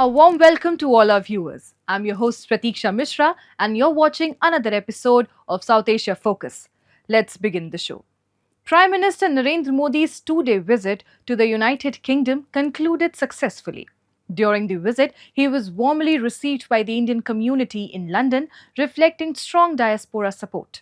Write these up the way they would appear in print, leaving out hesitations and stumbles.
A warm welcome to all our viewers. I'm your host Pratiksha Mishra and you're watching another episode of South Asia Focus. Let's begin the show. Prime Minister Narendra Modi's two-day visit to the United Kingdom concluded successfully. During the visit, he was warmly received by the Indian community in London, reflecting strong diaspora support.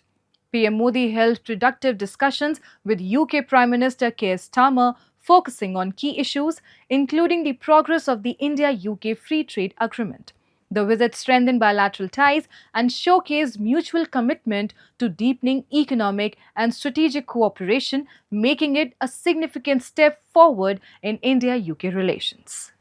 PM Modi held productive discussions with UK Prime Minister Keir Starmer, focusing on key issues, including the progress of the India-UK Free Trade Agreement. The visit strengthened bilateral ties and showcased mutual commitment to deepening economic and strategic cooperation, making it a significant step forward in India-UK relations.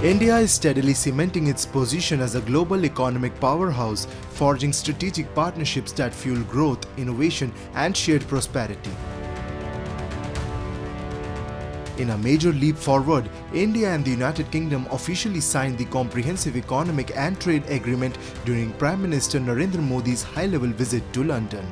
India is steadily cementing its position as a global economic powerhouse, forging strategic partnerships that fuel growth, innovation, and shared prosperity. In a major leap forward, India and the United Kingdom officially signed the Comprehensive Economic and Trade Agreement during Prime Minister Narendra Modi's high-level visit to London.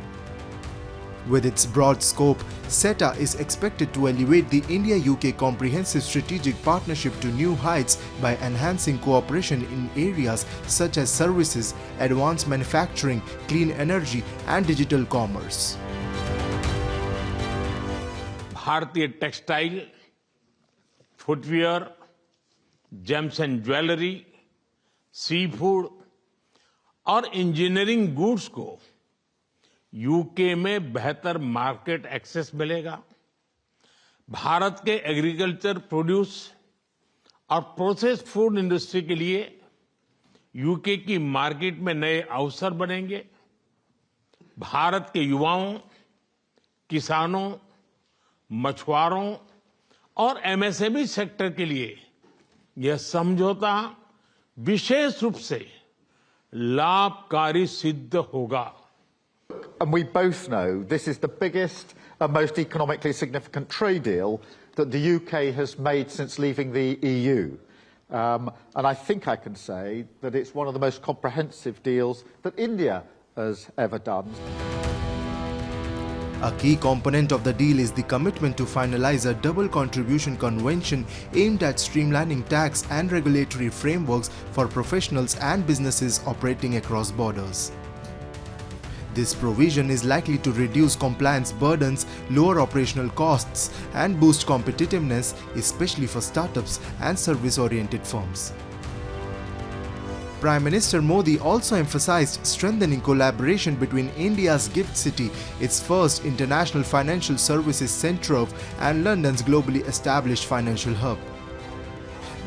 With its broad scope, CETA is expected to elevate the India-UK Comprehensive Strategic Partnership to new heights by enhancing cooperation in areas such as services, advanced manufacturing, clean energy, and digital commerce. भारतीय textile, footwear, gems and jewellery, sea food और engineering goods को UK में बेहतर market access मिलेगा। भारत के agriculture produce और processed food industry के लिए यूके की मार्केट में नए अवसर बनेंगे। भारत के युवाओं, किसानों, मछुआरों और एमएसएमई सेक्टर के लिए यह समझौता विशेष रूप से लाभकारी सिद्ध होगा। And we both know this is the biggest and most economically significant trade deal that the UK has made since leaving the EU. And I think I can say that it's one of the most comprehensive deals that India has ever done. A key component of the deal is the commitment to finalize a double contribution convention aimed at streamlining tax and regulatory frameworks for professionals and businesses operating across borders. This provision is likely to reduce compliance burdens, lower operational costs, and boost competitiveness, especially for startups and service-oriented firms. Prime Minister Modi also emphasized strengthening collaboration between India's GIFT City, its first international financial services centre, and London's globally established financial hub.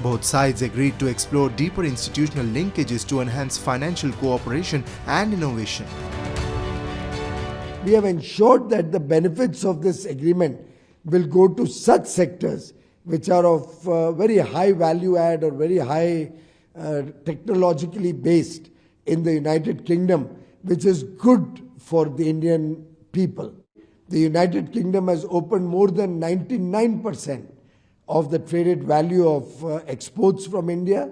Both sides agreed to explore deeper institutional linkages to enhance financial cooperation and innovation. We have ensured that the benefits of this agreement will go to such sectors which are of very high value add or very high technologically based in the United Kingdom, which is good for the Indian people. The United Kingdom has opened more than 99% of the traded value of exports from India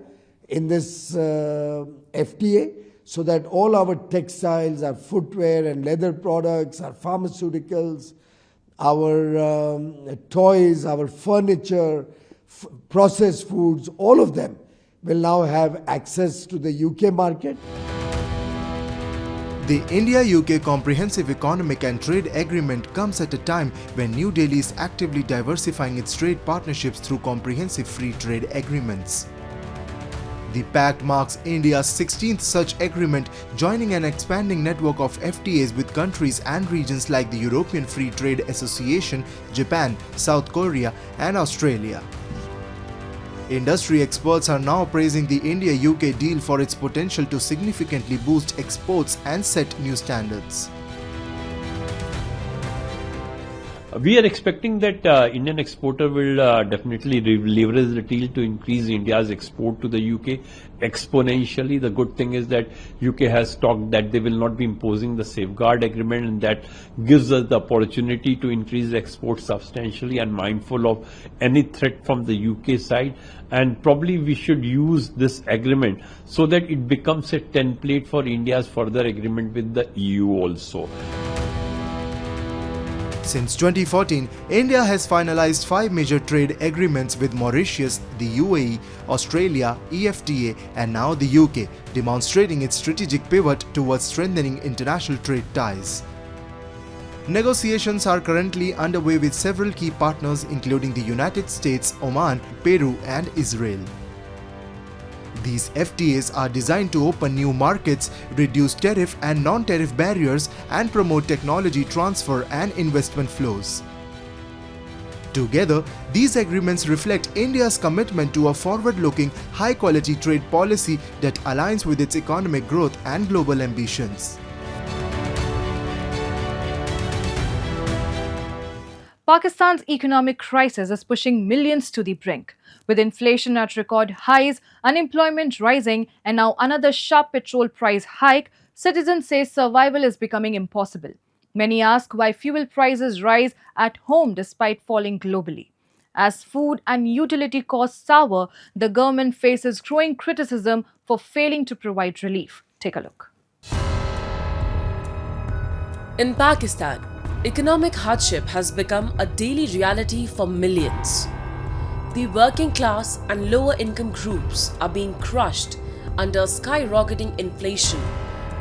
in this FTA, so that all our textiles, our footwear and leather products, our pharmaceuticals, our toys, our furniture, processed foods, all of them will now have access to the UK market. The India-UK Comprehensive Economic and Trade Agreement comes at a time when New Delhi is actively diversifying its trade partnerships through comprehensive free trade agreements. The pact marks India's 16th such agreement, joining an expanding network of FTAs with countries and regions like the European Free Trade Association, Japan, South Korea, and Australia. Industry experts are now praising the India-UK deal for its potential to significantly boost exports and set new standards. We are expecting that Indian exporter will definitely leverage the deal to increase India's export to the UK exponentially. The good thing is that UK has talked that they will not be imposing the safeguard agreement, and that gives us the opportunity to increase exports substantially and mindful of any threat from the UK side. And probably we should use this agreement so that it becomes a template for India's further agreement with the EU also. Since 2014, India has finalized 5 major trade agreements with Mauritius, the UAE, Australia, EFTA, and now the UK, demonstrating its strategic pivot towards strengthening international trade ties. Negotiations are currently underway with several key partners including the United States, Oman, Peru, and Israel. These FTAs are designed to open new markets, reduce tariff and non-tariff barriers, and promote technology transfer and investment flows. Together, these agreements reflect India's commitment to a forward-looking, high-quality trade policy that aligns with its economic growth and global ambitions. Pakistan's economic crisis is pushing millions to the brink. With inflation at record highs, unemployment rising, and now another sharp petrol price hike, citizens say survival is becoming impossible. Many ask why fuel prices rise at home despite falling globally. As food and utility costs soar, the government faces growing criticism for failing to provide relief. Take a look. In Pakistan, economic hardship has become a daily reality for millions. The working class and lower income groups are being crushed under skyrocketing inflation,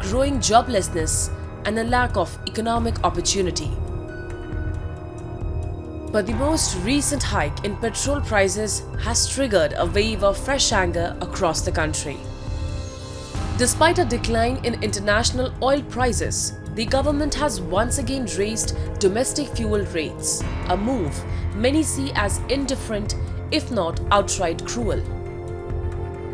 growing joblessness, and a lack of economic opportunity. But the most recent hike in petrol prices has triggered a wave of fresh anger across the country. Despite a decline in international oil prices, the government has once again raised domestic fuel rates, a move many see as indifferent, if not outright cruel.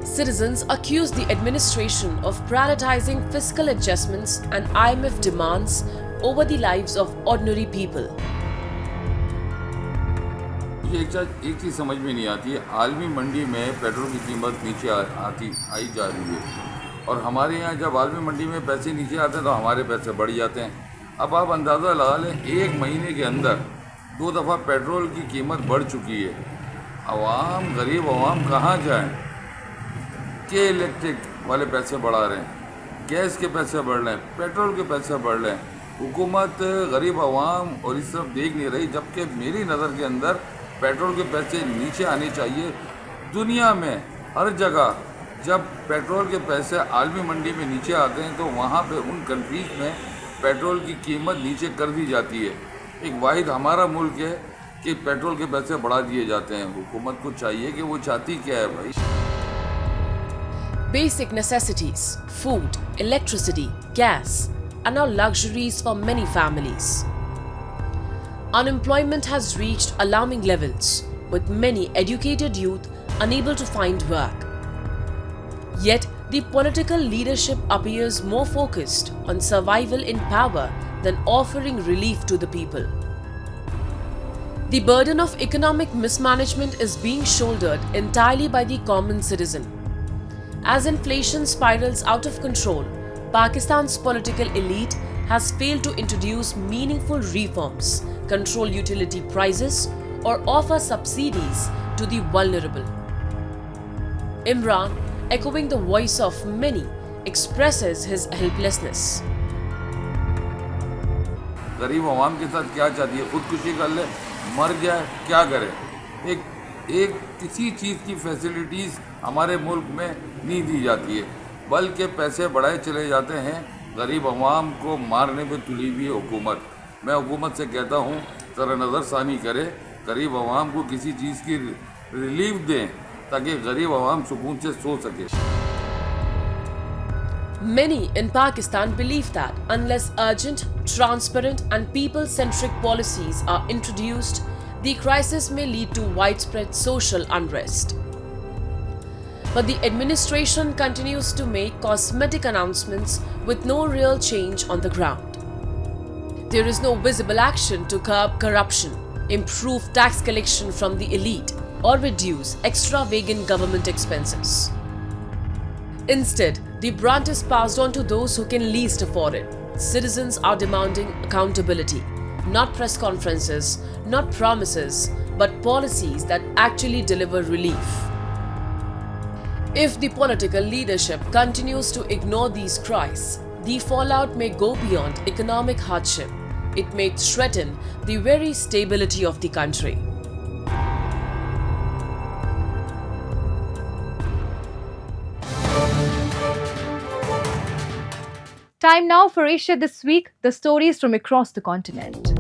Citizens accuse the administration of prioritizing fiscal adjustments and IMF demands over the lives of ordinary people. मुझे एक चीज़ समझ में नहीं आती है, आलमी मंडी में petrol की कीमत नीचे आई जा रही है और हमारे यहाँ जब आलमी मंडी में पैसे नीचे आते हैं तो हमारे पैसे बढ़ जाते हैं। अब आप अंदाज़ा लगा लें, एक महीने के अंदर 2 दफ़ा पेट्रोल की कीमत बढ़ चुकी है। आवाम, गरीब आवाम कहाँ जाएं? के इलेक्ट्रिक वाले पैसे बढ़ा रहे हैं, गैस के पैसे बढ़ रहे हैं, पेट्रोल के पैसे बढ़ रहे हैं। हुकूमत गरीब आवाम और इस तरफ देख नहीं रही, जबकि मेरी नज़र के अंदर पेट्रोल के पैसे नीचे आने चाहिए। दुनिया में हर जगह जब पेट्रोल के पैसे आलमी मंडी में नीचे आते हैं तो वहाँ पे उन कंट्रीज़ में पेट्रोल की कीमत नीचे कर दी जाती है। एक वाहिद हमारा मुल्क है कि पेट्रोल के पैसे बढ़ा दिए जाते हैं। हुकूमत को चाहिए कि वो चाहती क्या है भाई। Basic necessities, food, electricity, gas are now luxuries for many families. Unemployment has reached alarming levels, with many educated youth unable to find work. Yet, the political leadership appears more focused on survival in power than offering relief to the people. The burden of economic mismanagement is being shouldered entirely by the common citizen. As inflation spirals out of control, Pakistan's political elite has failed to introduce meaningful reforms, control utility prices, or offer subsidies to the vulnerable. Imran, echoing the voice of many, expresses his helplessness. गरीब आवाम के साथ क्या चाहती है? खुदकुशी कर ले, मर जाए, क्या करे? एक किसी चीज़ की फैसिलिटीज़ हमारे मुल्क में नहीं दी जाती है, बल्कि पैसे बढ़ाए चले जाते हैं। गरीब आवाम को मारने पे तुली हुई है हुकूमत। मैं हुकूमत से कहता हूँ ज़रा नज़रसानी करे, गरीब आवाम को किसी चीज़ की रिलीफ दें ताकि गरीब आवाम सुकून से सो सके। Many in Pakistan believe that unless urgent, transparent and people-centric policies are introduced, the crisis may lead to widespread social unrest. But the administration continues to make cosmetic announcements with no real change on the ground. There is no visible action to curb corruption, improve tax collection from the elite, or reduce extravagant government expenses. Instead, the brunt is passed on to those who can least afford it. Citizens are demanding accountability, not press conferences, not promises, but policies that actually deliver relief. If the political leadership continues to ignore these cries, the fallout may go beyond economic hardship it may threaten the very stability of the country. Time now for Asia This Week, the stories from across the continent.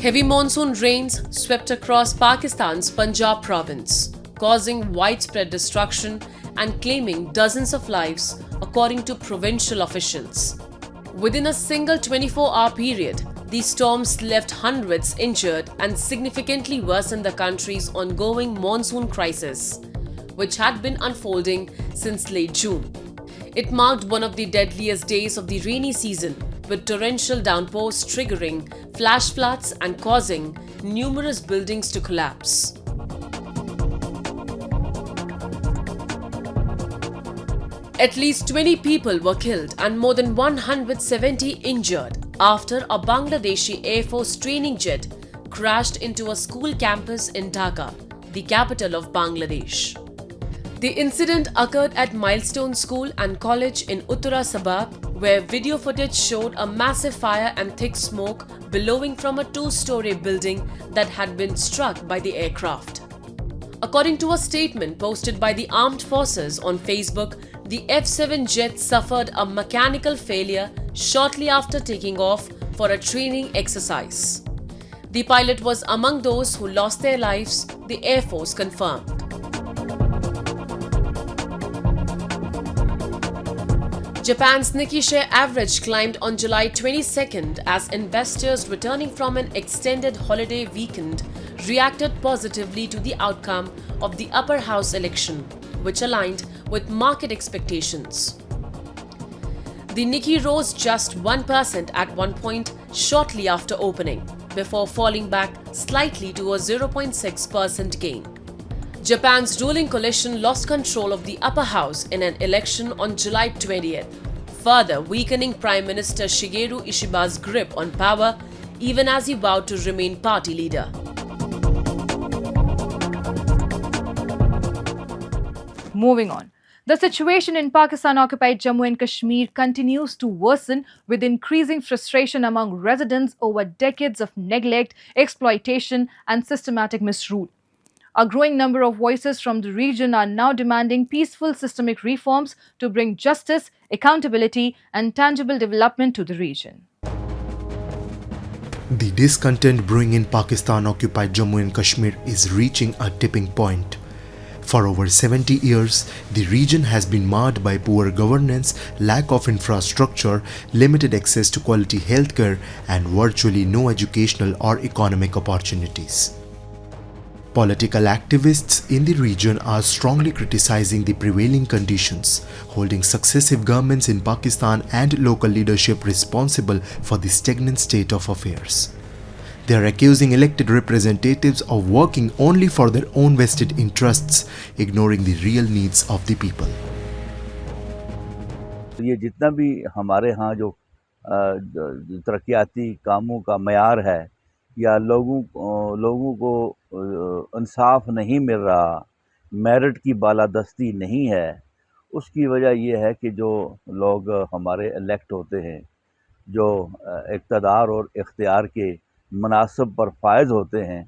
Heavy monsoon rains swept across Pakistan's Punjab province, causing widespread destruction and claiming dozens of lives, according to provincial officials. Within a single 24-hour period, these storms left hundreds injured and significantly worsened the country's ongoing monsoon crisis, which had been unfolding since late June. It marked one of the deadliest days of the rainy season, with torrential downpours triggering flash floods and causing numerous buildings to collapse. At least 20 people were killed and more than 170 injured after a Bangladeshi Air Force training jet crashed into a school campus in Dhaka, the capital of Bangladesh. The incident occurred at Milestone School and College in Uttara Sabab, where video footage showed a massive fire and thick smoke billowing from a two-story building that had been struck by the aircraft. According to a statement posted by the armed forces on Facebook, the F-7 jet suffered a mechanical failure shortly after taking off for a training exercise. The pilot was among those who lost their lives, the Air Force confirmed. Japan's Nikkei share average climbed on July 22nd as investors returning from an extended holiday weekend reacted positively to the outcome of the upper house election, which aligned with market expectations. The Nikkei rose just 1% at one point shortly after opening, before falling back slightly to a 0.6% gain. Japan's ruling coalition lost control of the upper house in an election on July 20th, further weakening Prime Minister Shigeru Ishiba's grip on power even as he vowed to remain party leader. Moving on. The situation in Pakistan-occupied Jammu and Kashmir continues to worsen with increasing frustration among residents over decades of neglect, exploitation, and systematic misrule. A growing number of voices from the region are now demanding peaceful systemic reforms to bring justice, accountability, and tangible development to the region. The discontent brewing in Pakistan-occupied Jammu and Kashmir is reaching a tipping point. For over 70 years, the region has been marred by poor governance, lack of infrastructure, limited access to quality healthcare, and virtually no educational or economic opportunities. Political activists in the region are strongly criticizing the prevailing conditions, holding successive governments in Pakistan and local leadership responsible for the stagnant state of affairs. They are accusing elected representatives of working only for their own vested interests, ignoring the real needs of the people. ये जितना भी हमारे यहाँ जो तरक्याती कामों का मयार है या लोगों को इंसाफ नहीं मिल रहा, मेरिट की बालादस्ती नहीं है, उसकी वजह ये है कि जो लोग हमारे इलेक्ट होते हैं, जो इक़्तिदार और इख्तियार के मनासब पर फायज होते हैं,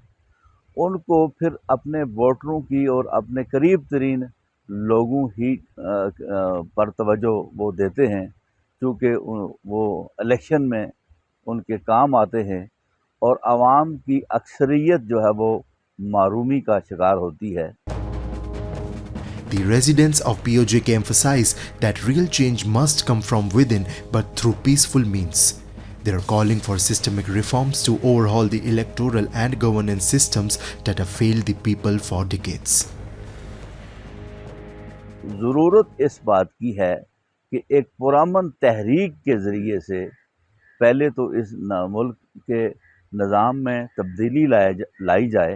उनको फिर अपने वोटरों की और अपने करीब तरीन लोगों ही पर तवज्जो वो देते हैं, क्योंकि वो इलेक्शन में उनके काम आते हैं और आवाम की अक्सरियत जो है वो मारूमी का शिकार होती है. The residents of POJK emphasize that real change must come from within but through peaceful means. They are calling for systemic reforms to overhaul the electoral and governance systems that have failed the people for decades. ज़रूरत इस बात की है कि एक पुरअमन तहरीक के ज़रिए से पहले तो इस मुल्क के निज़ाम में तब्दीली लाई जाए,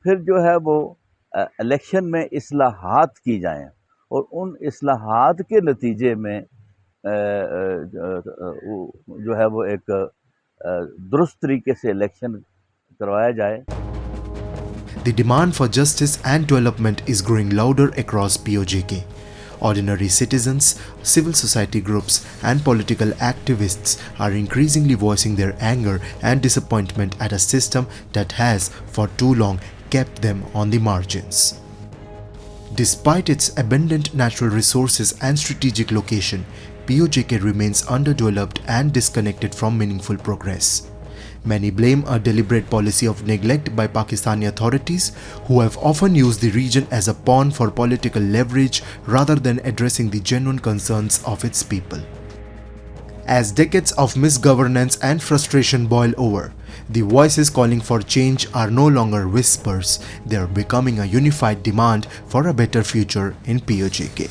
फिर जो है वो इलेक्शन में इस्लाहात की जाएं और उन इस्लाहात के नतीजे में जो है वो एक दुरुस्त तरीके से इलेक्शन करवाया जाए. The demand for justice and development is growing louder across POJK. Ordinary citizens, civil society groups, and political activists are increasingly voicing their anger and disappointment at a system that has, for too long, kept them on the margins. Despite its abundant natural resources and strategic location, POJK remains underdeveloped and disconnected from meaningful progress. Many blame a deliberate policy of neglect by Pakistani authorities, who have often used the region as a pawn for political leverage rather than addressing the genuine concerns of its people. As decades of misgovernance and frustration boil over, the voices calling for change are no longer whispers, they are becoming a unified demand for a better future in POJK.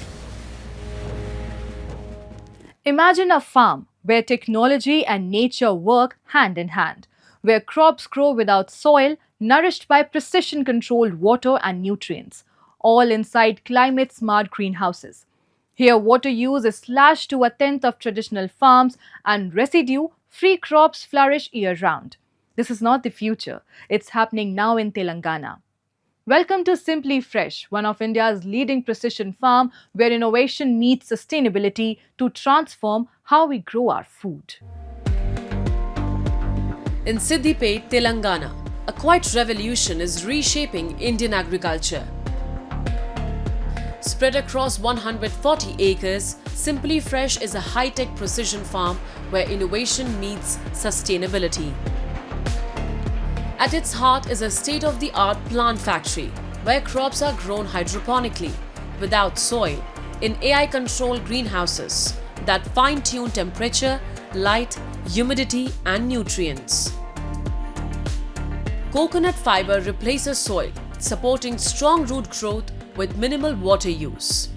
Imagine a farm where technology and nature work hand in hand, where crops grow without soil, nourished by precision-controlled water and nutrients, all inside climate-smart greenhouses. Here, water use is slashed to a tenth of traditional farms and residue-free crops flourish year-round. This is not the future, it's happening now in Telangana. Welcome to Simply Fresh, one of India's leading precision farm where innovation meets sustainability to transform how we grow our food. In Siddipet, Telangana, a quiet revolution is reshaping Indian agriculture. Spread across 140 acres, Simply Fresh is a high-tech precision farm where innovation meets sustainability. At its heart is a state-of-the-art plant factory where crops are grown hydroponically, without soil, in AI-controlled greenhouses that fine-tune temperature, light, humidity and nutrients. Coconut fiber replaces soil, supporting strong root growth with minimal water use.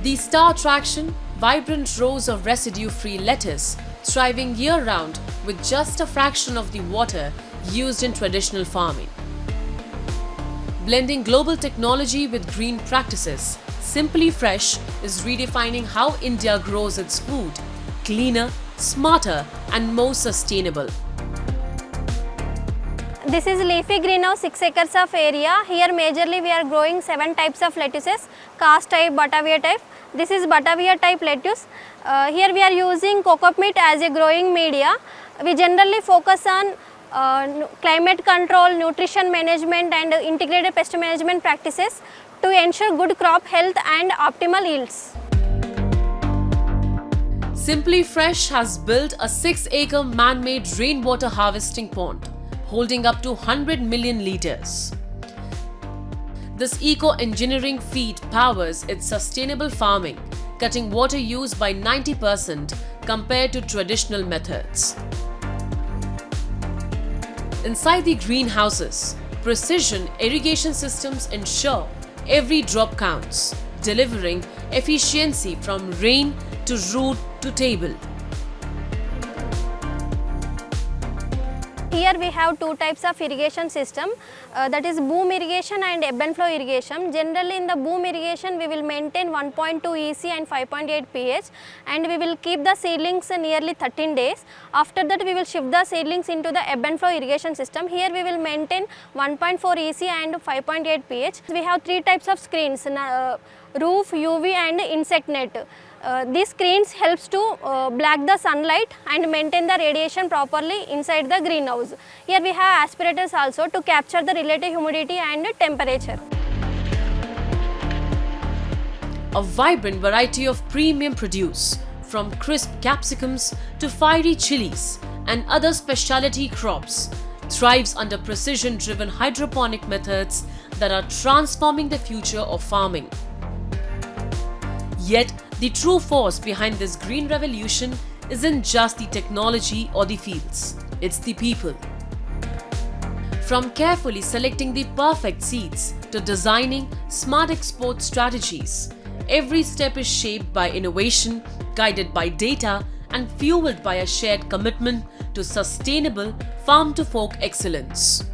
The star attraction, vibrant rows of residue-free lettuce thriving year-round with just a fraction of the water used in traditional farming. Blending global technology with green practices, Simply Fresh is redefining how India grows its food, cleaner, smarter and more sustainable. This is leafy greenhouse, 6 acres of area. Here majorly we are growing 7 types of lettuces, cast type, Batavia type. This is Batavia type lettuce. Here we are using cocoa meat as a growing media. We generally focus on climate control, nutrition management and integrated pest management practices to ensure good crop health and optimal yields. Simply Fresh has built a 6-acre man-made rainwater harvesting pond, holding up to 100 million litres. This eco-engineering feat powers its sustainable farming, cutting water use by 90% compared to traditional methods. Inside the greenhouses, precision irrigation systems ensure every drop counts, delivering efficiency from rain to root to table. Here we have 2 types of irrigation system, that is boom irrigation and ebb and flow irrigation. Generally in the boom irrigation we will maintain 1.2 EC and 5.8 pH and we will keep the seedlings nearly 13 days. After that we will shift the seedlings into the ebb and flow irrigation system. Here we will maintain 1.4 EC and 5.8 pH. We have 3 types of screens, roof, UV and insect net. These screens helps to block the sunlight and maintain the radiation properly inside the greenhouse. Here we have aspirators also to capture the relative humidity and temperature. A vibrant variety of premium produce, from crisp capsicums to fiery chilies and other specialty crops, thrives under precision-driven hydroponic methods that are transforming the future of farming. Yet, the true force behind this green revolution isn't just the technology or the fields, it's the people. From carefully selecting the perfect seeds to designing smart export strategies, every step is shaped by innovation, guided by data, and fueled by a shared commitment to sustainable farm-to-fork excellence.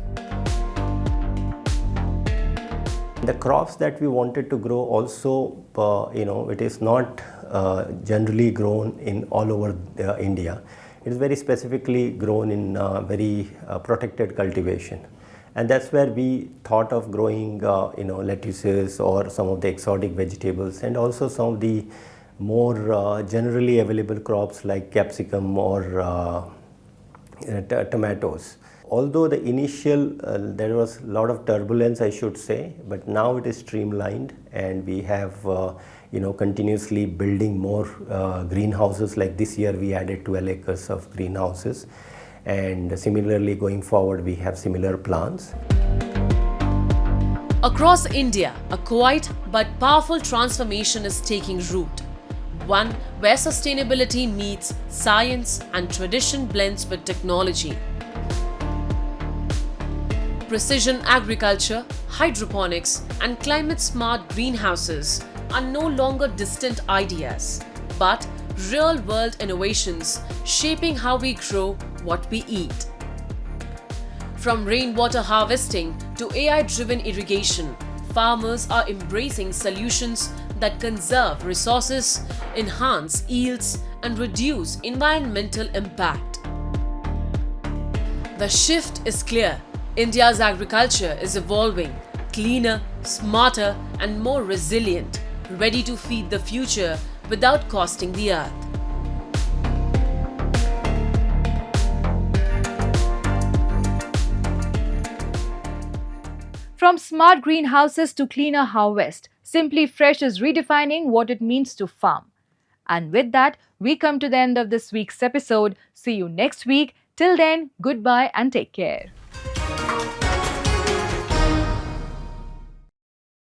The crops that we wanted to grow also, it is not generally grown in all over India. It is very specifically grown in very protected cultivation. And that's where we thought of growing, lettuces or some of the exotic vegetables, and also some of the more generally available crops like capsicum or tomatoes. Although the initial, there was a lot of turbulence, I should say, but now it is streamlined, and we have, continuously building more greenhouses. Like this year, we added 12 acres of greenhouses, and similarly going forward, we have similar plans. Across India, a quiet but powerful transformation is taking root. One where sustainability meets science and tradition blends with technology. Precision agriculture, hydroponics, and climate-smart greenhouses are no longer distant ideas, but real-world innovations shaping how we grow what we eat. From rainwater harvesting to AI-driven irrigation, farmers are embracing solutions that conserve resources, enhance yields, and reduce environmental impact. The shift is clear. India's agriculture is evolving, cleaner, smarter, and more resilient, ready to feed the future without costing the earth. From smart greenhouses to cleaner harvest, Simply Fresh is redefining what it means to farm. And with that, we come to the end of this week's episode. See you next week. Till then, goodbye and take care.